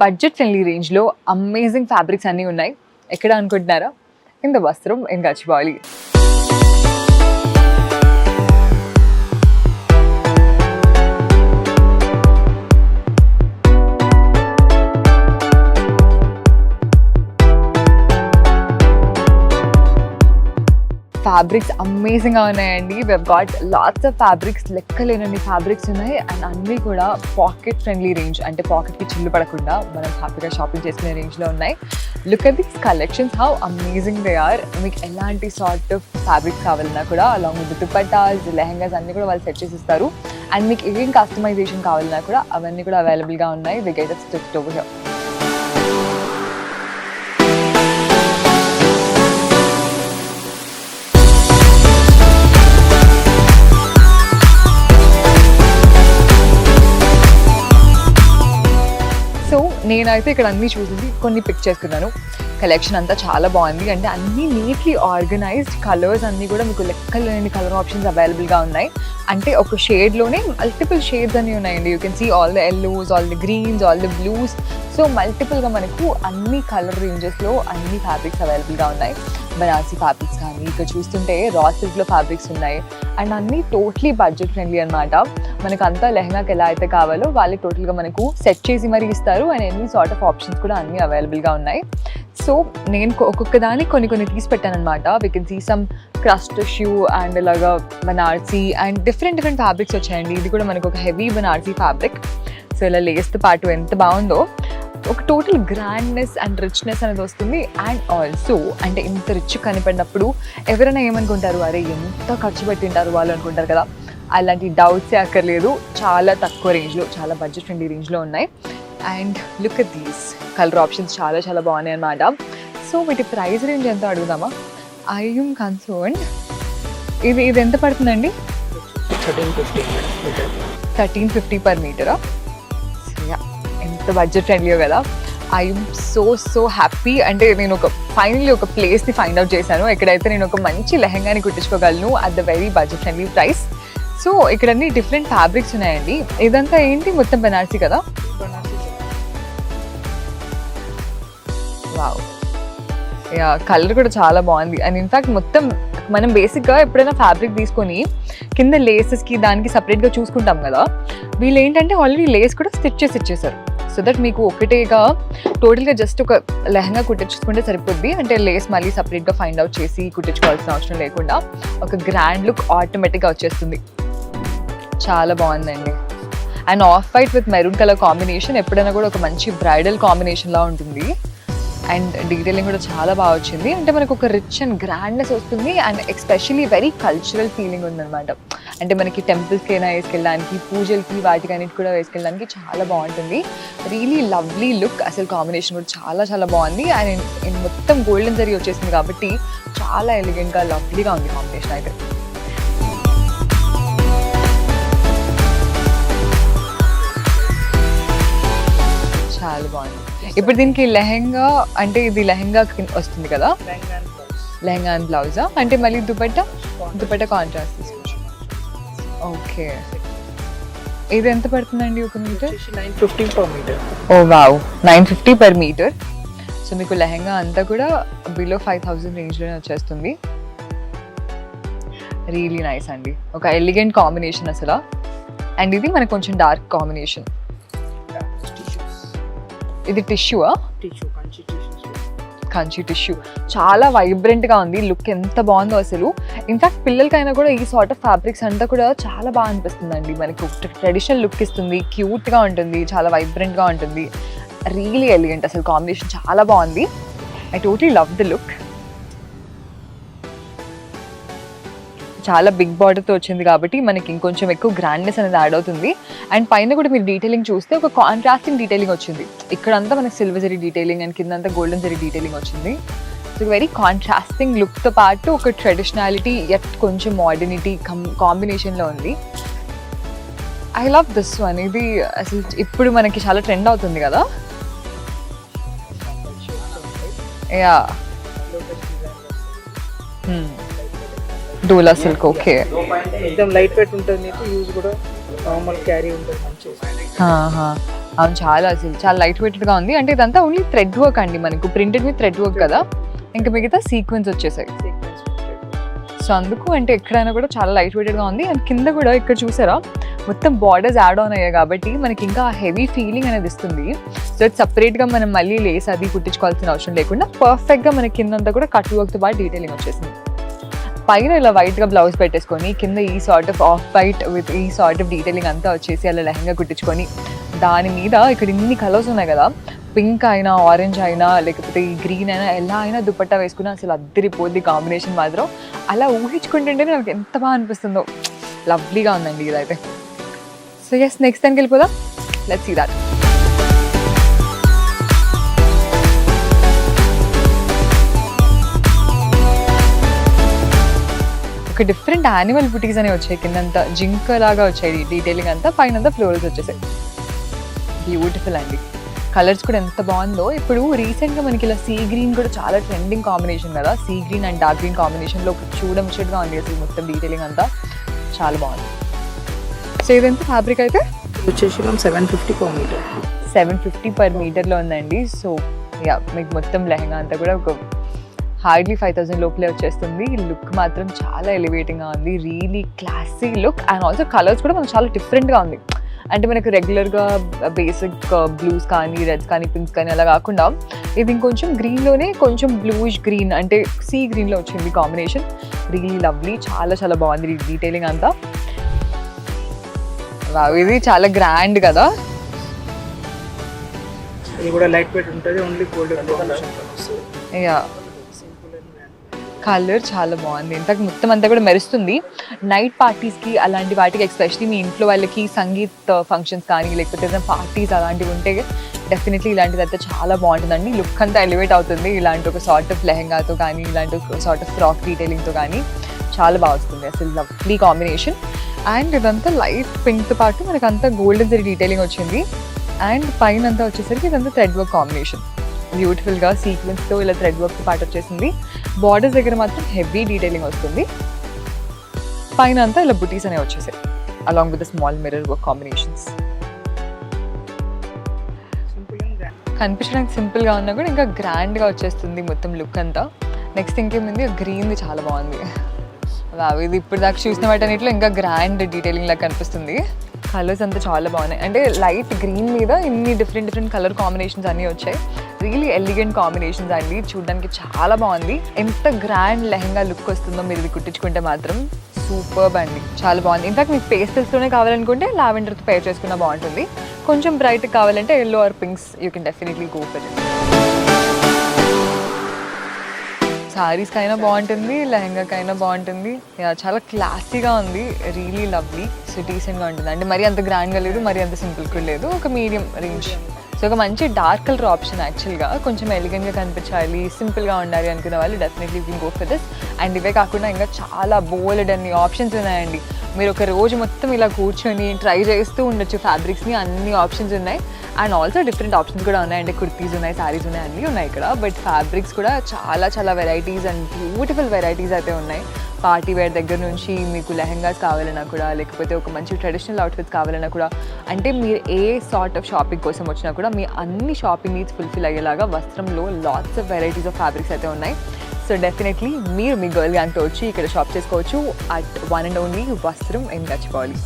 Budget friendly రేంజ్లో amazing fabrics అన్నీ ఉన్నాయి. ఎక్కడ అనుకుంటున్నారా? ఇన్ ద వస్త్రం ఇన్ గచ్చిబౌలి. ఫ్యాబ్రిక్స్ అమేజింగ్గా ఉన్నాయండి. We got lots of fabrics, లెక్కలేనన్ని ఫ్యాబ్రిక్స్ ఉన్నాయి. అండ్ అన్నీ కూడా పాకెట్ ఫ్రెండ్లీ రేంజ్, అంటే పాకెట్కి చిల్లు పడకుండా మనం హ్యాపీగా షాపింగ్ చేసుకునే రేంజ్లో ఉన్నాయి. Look at these collections, how amazing they are. మీకు ఎలాంటి సార్ట్ ఆఫ్ ఫ్యాబ్రిక్స్ కావాలన్నా కూడా అలాంగ్ విత్ దుపట్టాస్, లెహంగాస్ అన్నీ కూడా వాళ్ళు సెట్ చేసి ఇస్తారు. అండ్ మీకు ఏం కస్టమైజేషన్ కావాలన్నా కూడా అవన్నీ కూడా అవైలబుల్గా ఉన్నాయి. They get it stitched over here. So నేనైతే ఇక్కడ అన్నీ చూసింది, కొన్ని పిక్ చేసుకున్నాను. కలెక్షన్ అంతా చాలా బాగుంది. అంటే అన్నీ నీట్లీ ఆర్గనైజ్డ్, కలర్స్ అన్నీ కూడా మీకు లెక్కలేని కలర్ ఆప్షన్స్ అవైలబుల్గా ఉన్నాయి. అంటే ఒక షేడ్లోనే మల్టిపుల్ షేడ్స్ అన్నీ ఉన్నాయండి. You can see all the yellows, all the greens, all the blues. So మల్టిపుల్గా మనకు అన్ని కలర్ రేంజెస్లో అన్ని ఫ్యాబ్రిక్స్ అవైలబుల్గా ఉన్నాయి. బనారసి ఫ్యాబ్రిక్స్ కానీ ఇక్కడ చూస్తుంటే రా సిల్క్లో ఫ్యాబ్రిక్స్ ఉన్నాయి. అండ్ అన్నీ టోటలీ బడ్జెట్ ఫ్రెండ్లీ అనమాట. మనకు అంతా లెహంగాకి ఎలా అయితే కావాలో వాళ్ళకి టోటల్గా మనకు సెట్ చేసి మరీ ఇస్తారు. అండ్ ఎన్ని సార్ట్ ఆఫ్ ఆప్షన్స్ కూడా అన్నీ అవైలబుల్గా ఉన్నాయి. సో నేను ఒక్కొక్క దానికి కొన్ని తీసి పెట్టాను అనమాట. We can see some crust tissue and ఇలాగా బనారసి అండ్ డిఫరెంట్ ఫ్యాబ్రిక్స్ వచ్చాయండి. ఇది కూడా మనకు ఒక హెవీ బనారసి ఫ్యాబ్రిక్. సో ఇలా లేస్తో పాటు ఎంత బాగుందో, ఒక టోటల్ గ్రాండ్నెస్ అండ్ రిచ్నెస్ అనేది వస్తుంది. అండ్ ఆల్సో అంటే ఇంత రిచ్ కనిపడినప్పుడు ఎవరైనా ఏమనుకుంటారు, అరే ఎంత ఖర్చు పెట్టింటారు వాళ్ళు అనుకుంటారు కదా. అలాంటి డౌట్సే అక్కర్లేదు. చాలా తక్కువ రేంజ్లో, చాలా బడ్జెట్ ఫ్రెండ్లీ రేంజ్లో ఉన్నాయి. And look at these colour options చాలా బాగున్నాయి అన్నమాట. సో వీటి ప్రైస్ రేంజ్ ఎంత అడుగుదామా? I am concerned. ఇది ఎంత పడుతుందండి? 1350 పర్ మీటరా? ఎంత బడ్జెట్ ఫ్రెండ్లీయో కదా. I am so happy. అంటే నేను ఫైనల్లీ ఒక ప్లేస్ని ఫైండ్ అవుట్ చేశాను ఎక్కడైతే నేను ఒక మంచి లెహంగాని కుట్టించుకోగలను at the very budget friendly price. So ఇక్కడ అన్ని డిఫరెంట్ ఫ్యాబ్రిక్స్ ఉన్నాయండి. ఇదంతా ఏంటి? మొత్తం బనారసి కదా. వావ్, యా, కలర్ కూడా చాలా బాగుంది. అండ్ ఇన్ఫ్యాక్ట్ మొత్తం మనం బేసిక్గా ఎప్పుడైనా ఫ్యాబ్రిక్ తీసుకొని కింద లేసెస్కి దానికి సపరేట్గా చూసుకుంటాం కదా. వీళ్ళు ఏంటంటే ఆల్రెడీ లేస్ కూడా స్టిచ్ చేసి ఇచ్చేసారు. సో దట్ మీకు ఒకటేగా టోటల్గా జస్ట్ ఒక లెహంగా కుట్టించుకుంటే సరిపోద్ది. అంటే లేస్ మళ్ళీ సపరేట్గా ఫైండ్ అవుట్ చేసి కుట్టించుకోవాల్సిన అవసరం లేకుండా ఒక గ్రాండ్ లుక్ ఆటోమేటిక్గా వచ్చేస్తుంది. చాలా బాగుందండి. And off white with maroon colour combination ఎప్పుడైనా కూడా ఒక మంచి బ్రైడల్ కాంబినేషన్లా ఉంటుంది. అండ్ డీటెయిలింగ్ కూడా చాలా బాగా వచ్చింది. అంటే మనకు ఒక రిచ్ అండ్ గ్రాండ్నెస్ వస్తుంది. And especially very cultural feeling ఉందన్నమాట. అంటే మనకి టెంపుల్స్కి అయినా వేసుకెళ్ళడానికి, పూజలకి వాటికి అన్నిటి కూడా వేసుకెళ్ళడానికి చాలా బాగుంటుంది. Really lovely look. అసలు కాంబినేషన్ కూడా చాలా బాగుంది. అండ్ మొత్తం గోల్డెన్ జరీ వచ్చేసింది కాబట్టి చాలా ఎలిగెంట్గా లవ్లీగా ఉంది కాంబినేషన్ అయితే. చాలా బాగుంది. ఇప్పుడు దీనికి లెహంగా, అంటే ఇది లెహంగా వస్తుంది కదా, లెహంగా అండ్ బ్లౌజా? అంటే మళ్ళీ దుపట్టా కాంట్రాస్ట్ తీసుకోవచ్చు. ఓకే, ఇది ఎంత పడుతుందండి ఒక మీటర్? 950 per meter. ఓ వావ్, 950 per meter. సో మీకు లెహంగా అంతా కూడా బిలో 5000 రేంజ్లోనే వచ్చేస్తుంది. రియలీ నైస్ అండి. ఒక ఎలిగెంట్ కాంబినేషన్ అసలు. అండ్ ఇది మనకు కొంచెం డార్క్ కాంబినేషన్. ఇది టిష్యూవా? కంచి టిష్యూ. చాలా వైబ్రెంట్గా ఉంది. లుక్ ఎంత బాగుందో అసలు. ఇన్ఫ్యాక్ట్ పిల్లలకైనా కూడా ఈ సార్ట్ ఆఫ్ ఫ్యాబ్రిక్స్ అంతా కూడా చాలా బాగా అనిపిస్తుందండి. మనకు ట్రెడిషనల్ లుక్ ఇస్తుంది, క్యూట్గా ఉంటుంది, చాలా వైబ్రెంట్గా ఉంటుంది. Really elegant. అసలు కాంబినేషన్ చాలా బాగుంది. I totally love the look. చాలా బిగ్ బార్డర్తో వచ్చింది కాబట్టి మనకి ఇంకొంచెం ఎక్కువ గ్రాండ్నెస్ అనేది యాడ్ అవుతుంది. అండ్ పైన కూడా మీరు డీటెయిలింగ్ చూస్తే ఒక కాంట్రాస్టింగ్ డీటెయిలింగ్ వచ్చింది. ఇక్కడంతా మనకి సిల్వర్ జరీ డీటెయిలింగ్ అండ్ కిందంతా గోల్డెన్ జరీ డీటెయిలింగ్ వచ్చింది. సో వెరీ కాంట్రాస్టింగ్ లుక్తో పాటు ఒక ట్రెడిషనాలిటీ ఎట్ కొంచెం మోడర్నిటీ కాంబినేషన్లో ఉంది. I love this one. ఇది అసలు ఇప్పుడు మనకి చాలా ట్రెండ్ అవుతుంది కదా. యా, డోలా సిల్క్. ఓకే, एकदम లైట్ వెయిట్ ఉంటుంది. మీకు యూజ్ కూడా నార్మల్ క్యారీ ఉంటుంది మంచిగా. అవును, చాలా అసలు చాలా లైట్ వెయిటెడ్గా ఉంది. అంటే ఇదంతా ఓన్లీ థ్రెడ్ వర్క్ అండి, మనకు ప్రింటెడ్ మీద థ్రెడ్ వర్క్ కదా, ఇంకా మిగతా సీక్వెన్స్ వచ్చేసాయి. సో అందుకు అంటే ఎక్కడైనా కూడా చాలా లైట్ వెయిటెడ్గా ఉంది. అండ్ కింద కూడా ఇక్కడ చూసారా మొత్తం బార్డర్స్ యాడ్ ఆన్ అయ్యాయి కాబట్టి మనకి ఇంకా హెవీ ఫీలింగ్ అనేది ఇస్తుంది. సో ఇది సపరేట్గా మనం మళ్ళీ లేస్ అది కుట్టించుకోవాల్సిన అవసరం లేకుండా పర్ఫెక్ట్గా మనకి కిందంతా కూడా కట్ వర్క్తో పాటు డీటెయిలింగ్ వచ్చేసింది. పైన ఇలా వైట్గా బ్లౌజ్ పెట్టేసుకొని కింద ఈ sort of off white with ఈ సార్ట్ ఆఫ్ డీటెయిలింగ్ అంతా వచ్చేసి అలా లెహంగా కుట్టించుకొని దాని మీద ఇక్కడ ఇన్ని కలర్స్ ఉన్నాయి కదా, పింక్ అయినా ఆరెంజ్ అయినా లేకపోతే ఈ గ్రీన్ అయినా ఎలా అయినా దుపట్టా వేసుకున్నా అసలు అద్దరిపోద్ది కాంబినేషన్ మాత్రం. అలా ఊహించుకుంటుంటేనే నాకు ఎంత బాగా అనిపిస్తుందో, లవ్లీగా ఉందండి ఇదైతే. సో ఎస్, నెక్స్ట్ టైంకి వెళ్ళిపోదాం, లెట్స్ సీ దాట్. ఒక డిఫరెంట్ యానిమల్ బుటీస్ అనేవి వచ్చాయి, కిందంతా జింక లాగా వచ్చాయి డీటెయిలింగ్ అంతా, పైన అంతా ఫ్లోరల్స్ వచ్చేసాయి. బ్యూటిఫుల్ అండి, కలర్స్ కూడా ఎంత బాగుందో. ఇప్పుడు రీసెంట్గా మనకి ఇలా సీ గ్రీన్ కూడా చాలా ట్రెండింగ్ కాంబినేషన్ కదా, sea green and dark green కాంబినేషన్లో ఒక చూడముచ్చటగా ఉంది అసలు మొత్తం డీటెయిలింగ్ అంతా చాలా బాగుంది. సో ఇదంతా ఫ్యాబ్రిక్ అయితే వచ్చేసి 750 per meter. 750 per మీటర్లో ఉందండి. సో యా, మీకు మొత్తం లెహంగా అంతా కూడా ఒక హార్డ్లీ 5000 లోపలే వచ్చేస్తుంది. లుక్ మాత్రం చాలా ఎలివేటింగ్గా ఉంది, really classy look. And also colours కూడా మనకు చాలా డిఫరెంట్గా ఉంది. అంటే మనకు రెగ్యులర్గా బేసిక్ బ్లూస్ కానీ రెడ్స్ కానీ పింక్స్ కానీ అలా కాకుండా ఇది ఇంకొంచెం గ్రీన్లోనే కొంచెం బ్లూయిష్ గ్రీన్ అంటే సీ గ్రీన్లో వచ్చింది కాంబినేషన్. రియలీ లవ్లీ, చాలా చాలా బాగుంది డీటెయిలింగ్ అంతా. ఇది చాలా గ్రాండ్ కదా, ఇది కూడా లైట్ వెయిట్ ఉంటుంది, ఓన్లీ గోల్డెన్ కాంబినేషన్ వస్తుంది. యా, కలర్ చాలా బాగుంది. ఇంతకు మొత్తం అంతా కూడా మెరుస్తుంది. నైట్ పార్టీస్కి అలాంటి వాటికి, ఎస్పెషలీ మీ ఇంట్లో వాళ్ళకి సంగీత్ ఫంక్షన్స్ కానీ లేకపోతే ఏదైనా పార్టీస్ అలాంటివి ఉంటే డెఫినెట్లీ ఇలాంటిది అయితే చాలా బాగుంటుందండి. లుక్ అంతా ఎలివేట్ అవుతుంది ఇలాంటి ఒక సార్ట్ ఆఫ్ లెహంగాతో కానీ ఇలాంటి ఒక సార్ట్ ఆఫ్ ఫ్రాక్ డీటెయిలింగ్తో కానీ చాలా బాగా వస్తుంది అసలు, లవ్లీ కాంబినేషన్. అండ్ ఇదంతా లైట్ పింక్తో పాటు మనకు అంతా గోల్డెన్ జరీ డీటెయిలింగ్ వచ్చింది. అండ్ పైన అంతా వచ్చేసరికి ఇదంతా థ్రెడ్ వర్క్ కాంబినేషన్, బ్యూటిఫుల్గా సీక్వెన్స్తో ఇలా థ్రెడ్ వర్క్తో పాటు వచ్చేసింది. బార్డర్స్ దగ్గర మాత్రం హెవీ డీటెయిలింగ్ వస్తుంది. పైన అంతా ఇలా బుటీస్ అనేవి వచ్చేసాయి along with small mirror work combinations. కనిపించడానికి సింపుల్గా ఉన్నా కూడా ఇంకా గ్రాండ్గా వచ్చేస్తుంది మొత్తం లుక్ అంతా. నెక్స్ట్ ఇంకేముంది, గ్రీన్ది చాలా బాగుంది. ఇది ఇప్పుడు దాకా చూసిన వాటన్నిటిలో ఇంకా గ్రాండ్ డీటెయిలింగ్ లాగా కనిపిస్తుంది. కలర్స్ అంతా చాలా బాగున్నాయి, అంటే లైట్ గ్రీన్ మీద ఇన్ని డిఫరెంట్ కలర్ కాంబినేషన్స్ అన్నీ వచ్చాయి. రియలీ ఎలిగెంట్ కాంబినేషన్స్ అండి, చూడడానికి చాలా బాగుంది. ఎంత గ్రాండ్ లెహంగా లుక్ వస్తుందో మీరు ఇది కుట్టించుకుంటే మాత్రం సూపర్బ్ అండి, చాలా బాగుంది. ఇన్ఫాక్ట్ మీకు పేస్టల్స్లోనే కావాలనుకుంటే లావెండర్తో పేర్ చేసుకున్నా బాగుంటుంది. కొంచెం బ్రైట్ కావాలంటే yellow or pinks you can definitely go for it. శారీస్కి అయినా బాగుంటుంది, లెహంగాకైనా బాగుంటుంది. చాలా క్లాసీగా ఉంది, రియలీ లవ్లీ. సో డీసెంట్గా ఉంటుంది, అంటే మరీ అంత గ్రాండ్గా లేదు, మరీ అంత సింపుల్గా లేదు, ఒక మీడియం రేంజ్. సో ఒక మంచి డార్క్ కలర్ ఆప్షన్ యాక్చువల్గా, కొంచెం ఎలిగెంట్గా కనిపించాలి, సింపుల్గా ఉండాలి అనుకునే వాళ్ళు definitely you can go for this. And ఇవే కాకుండా ఇంకా చాలా బోల్డ్ అన్ని ఆప్షన్స్ ఉన్నాయండి. మీరు ఒక రోజు మొత్తం ఇలా కూర్చొని ట్రై చేస్తూ ఉండొచ్చు ఫ్యాబ్రిక్స్ని, అన్ని ఆప్షన్స్ ఉన్నాయి. అండ్ ఆల్సో డిఫరెంట్ ఆప్షన్స్ కూడా ఉన్నాయి, అంటే కుర్తీస్ ఉన్నాయి, శారీస్ ఉన్నాయి, అన్నీ ఉన్నాయి ఇక్కడ. బట్ ఫ్యాబ్రిక్స్ కూడా చాలా వెరైటీస్ అండ్ బ్యూటిఫుల్ వెరైటీస్ అయితే ఉన్నాయి. పార్టీ వేర్ దగ్గర నుంచి మీకు లెహంగాస్ కావాలన్నా కూడా, లేకపోతే ఒక మంచి ట్రెడిషనల్ అవుట్ఫిట్స్ కావాలన్నా కూడా, అంటే మీరు ఏ సార్ట్ ఆఫ్ షాపింగ్ కోసం వచ్చినా కూడా మీ అన్ని షాపింగ్ నీడ్స్ ఫుల్ఫిల్ అయ్యేలాగా వస్త్రంలో lots of varieties of fabrics అయితే ఉన్నాయి. సో డెఫినెట్లీ మీరు మీ గర్ల్ గ్యాంగ్తో వచ్చి ఇక్కడ షాప్ చేసుకోవచ్చు అట్ వన్ అండ్ ఓన్లీ వస్త్రం ఇన్ గచ్చిబౌలి.